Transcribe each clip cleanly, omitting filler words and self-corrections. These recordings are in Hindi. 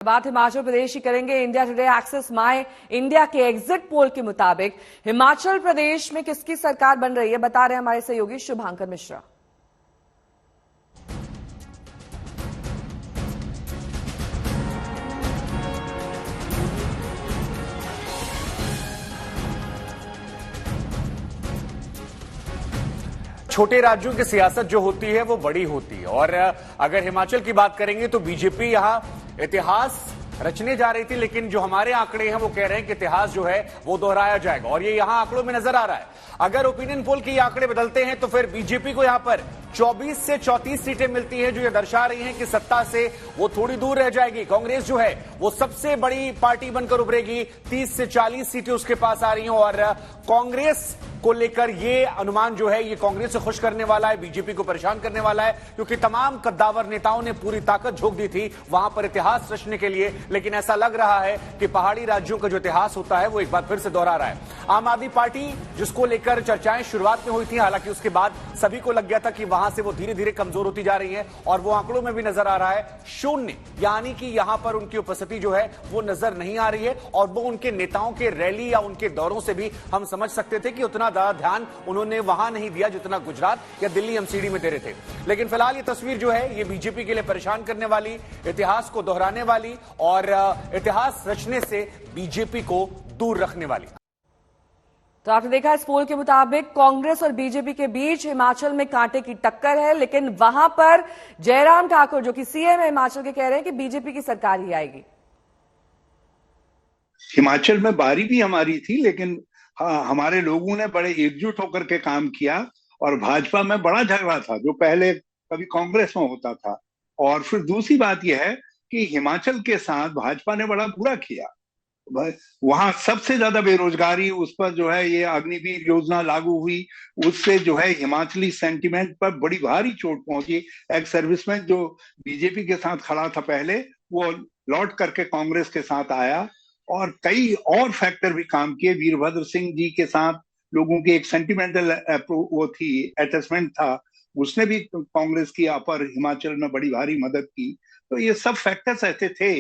बात हिमाचल प्रदेश की करेंगे। India Today Axis My India के एग्जिट पोल के मुताबिक हिमाचल प्रदेश में किसकी सरकार बन रही है, बता रहे हैं हमारे सहयोगी शुभांकर मिश्रा। छोटे राज्यों की सियासत जो होती है वो बड़ी होती है और अगर हिमाचल की बात करेंगे तो बीजेपी यहां इतिहास रचने जा रही थी, लेकिन जो हमारे आंकड़े हैं वो कह रहे हैं कि इतिहास जो है वो दोहराया जाएगा और ये यहां आंकड़ों में नजर आ रहा है। अगर ओपिनियन पोल के आंकड़े बदलते हैं तो फिर बीजेपी को यहां पर 24 से 34 सीटें मिलती हैं, जो ये दर्शा रही हैं कि सत्ता से वो थोड़ी दूर रह जाएगी। कांग्रेस जो है वो सबसे बड़ी पार्टी बनकर उभरेगी, 30 से 40 सीटें उसके पास आ रही हैं और कांग्रेस को लेकर ये अनुमान जो है ये कांग्रेस से खुश करने वाला है, बीजेपी को परेशान करने वाला है, क्योंकि तमाम कद्दावर नेताओं ने पूरी ताकत झोंक दी थी वहां पर इतिहास रचने के लिए, लेकिन ऐसा लग रहा है कि पहाड़ी राज्यों का जो इतिहास होता है वो एक बार फिर से दोहरा रहा है। आम आदमी पार्टी जिसको लेकर चर्चाएं शुरुआत में हुई थी, हालांकि उसके बाद सभी को लग गया था कि वहां से वो धीरे धीरे कमजोर होती जा रही है और वो आंकड़ों में भी नजर आ रहा है शून्य, यानी कि यहां पर उनकी उपस्थिति जो है वो नजर नहीं आ रही है और वो उनके नेताओं के रैली या उनके दौरों से भी हम समझ सकते थे कि उतना ज्यादा ध्यान उन्होंने वहां नहीं दिया जितना गुजरात या दिल्ली एमसीडी में दे रहे थे। लेकिन फिलहाल ये तस्वीर जो है ये बीजेपी के लिए परेशान करने वाली, इतिहास को दोहराने वाली और इतिहास रचने से बीजेपी को दूर रखने वाली। तो आपने देखा इस पोल के मुताबिक कांग्रेस और बीजेपी के बीच हिमाचल में कांटे की टक्कर है, लेकिन वहां पर जयराम ठाकुर जो कि सीएम है हिमाचल के, कह रहे हैं कि बीजेपी की सरकार ही आएगी। हिमाचल में बारी भी हमारी थी, लेकिन हमारे लोगों ने बड़े एकजुट होकर के काम किया और भाजपा में बड़ा झगड़ा था जो पहले कभी कांग्रेस में होता था। और फिर दूसरी बात यह है कि हिमाचल के साथ भाजपा ने बड़ा बुरा किया। वहां सबसे ज्यादा बेरोजगारी, उस पर जो है ये अग्निवीर योजना लागू हुई, उससे जो है हिमाचली सेंटिमेंट पर बड़ी भारी चोट पहुंची। एक्स सर्विसमैन जो बीजेपी के साथ खड़ा था पहले, वो लौट करके कांग्रेस के साथ आया और कई और फैक्टर भी काम किए। वीरभद्र सिंह जी के साथ लोगों की एक सेंटिमेंटल वो थी, अटैचमेंट था, उसने भी कांग्रेस की पर हिमाचल में बड़ी भारी मदद की। तो ये सब फैक्टर्स ऐसे थे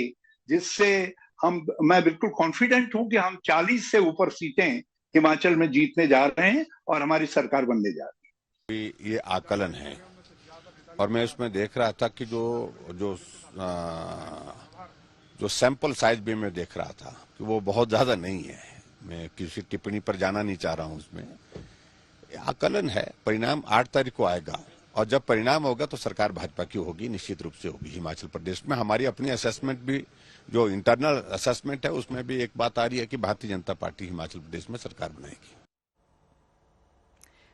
जिससे मैं बिल्कुल कॉन्फिडेंट हूं कि हम 40 से ऊपर सीटें हिमाचल में जीतने जा रहे हैं और हमारी सरकार बनने जा रही है। ये आकलन है और मैं उसमें देख रहा था कि जो सैंपल साइज भी मैं देख रहा था कि वो बहुत ज्यादा नहीं है। मैं किसी टिप्पणी पर जाना नहीं चाह रहा हूं, उसमें आकलन है। परिणाम 8 तारीख को आएगा और जब परिणाम होगा तो सरकार भाजपा की होगी, निश्चित रूप से होगी हिमाचल प्रदेश में। हमारी अपनी असेसमेंट भी, जो इंटरनल असेसमेंट है, उसमें भी एक बात आ रही है कि भारतीय जनता पार्टी हिमाचल प्रदेश में सरकार बनाएगी।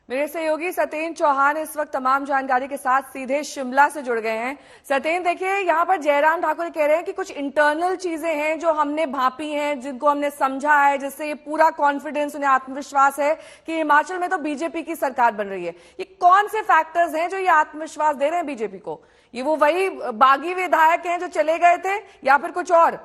मेरे सहयोगी सत्येंद्र चौहान इस वक्त तमाम जानकारी के साथ सीधे शिमला से जुड़ गए हैं। सत्येंद्र, देखिए यहां पर जयराम ठाकुर कह रहे हैं कि कुछ इंटरनल चीजें हैं जो हमने भांपी हैं, जिनको हमने समझा है, जिससे ये पूरा कॉन्फिडेंस, उन्हें आत्मविश्वास है कि हिमाचल में तो बीजेपी की सरकार बन रही है। ये कौन से फैक्टर्स हैं जो ये आत्मविश्वास दे रहे हैं बीजेपी को? ये वो वही बागी विधायक हैं जो चले गए थे या फिर कुछ और?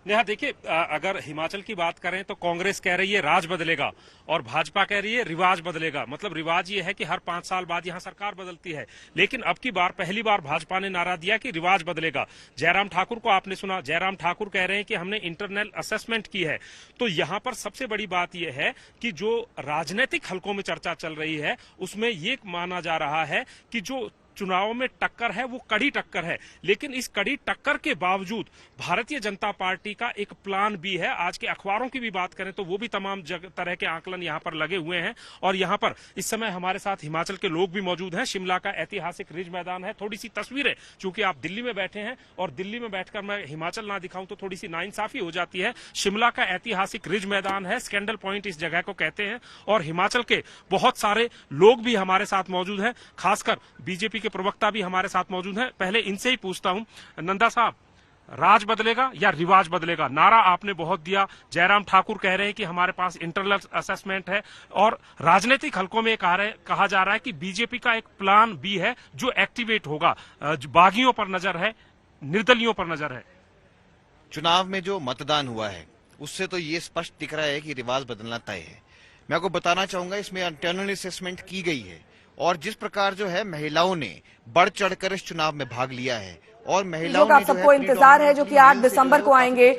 नेहा, देखिए अगर हिमाचल की बात करें तो कांग्रेस कह रही है राज बदलेगा और भाजपा कह रही है रिवाज बदलेगा। मतलब रिवाज ये है कि हर 5 साल बाद यहां सरकार बदलती है, लेकिन अब की बार पहली बार भाजपा ने नारा दिया कि रिवाज बदलेगा। जयराम ठाकुर को आपने सुना, जयराम ठाकुर कह रहे हैं कि हमने इंटरनल असेसमेंट की है। तो यहां पर सबसे बड़ी बात यह है कि जो राजनीतिक हलकों में चर्चा चल रही है उसमें ये माना जा रहा है कि जो चुनाव में टक्कर है वो कड़ी टक्कर है, लेकिन इस कड़ी टक्कर के बावजूद भारतीय जनता पार्टी का एक प्लान भी है। आज के अखबारों की भी बात करें तो वो भी तमाम तरह के आकलन यहां पर लगे हुए हैं और यहां पर इस समय हमारे साथ हिमाचल के लोग भी मौजूद हैं। शिमला का ऐतिहासिक रिज मैदान है। थोड़ी सी तस्वीरें, चूंकि आप दिल्ली में बैठे हैं और दिल्ली में बैठकर मैं हिमाचल ना दिखाऊं तो थोड़ी सी नाइंसाफी हो जाती है। शिमला का ऐतिहासिक रिज मैदान है, स्कैंडल पॉइंट इस जगह को कहते हैं और हिमाचल के बहुत सारे लोग भी हमारे साथ मौजूद हैं, खासकर बीजेपी प्रवक्ता भी हमारे साथ मौजूद हैं। पहले इनसे ही पूछता हूं, नंदा साहब, राज बदलेगा या रिवाज बदलेगा? नारा आपने बहुत दिया, जयराम ठाकुर कह रहे हैं कि हमारे पास इंटरनल असेसमेंट है और राजनीतिक हलकों में कहा जा रहा है कि बीजेपी का एक प्लान भी है जो एक्टिवेट होगा। बागियों पर नजर है, निर्दलियों पर नजर है। चुनाव में जो मतदान हुआ है उससे तो ये स्पष्ट दिख रहा है कि रिवाज बदलना तय है। मैं आपको बताना चाहूंगा, इसमें इंटरनल असेसमेंट की गई है और जिस प्रकार जो है महिलाओं ने बढ़ चढ़कर इस चुनाव में भाग लिया है और जो महिलाओं का ने जो है सबको इंतजार है जो कि 8 दिसंबर को आएंगे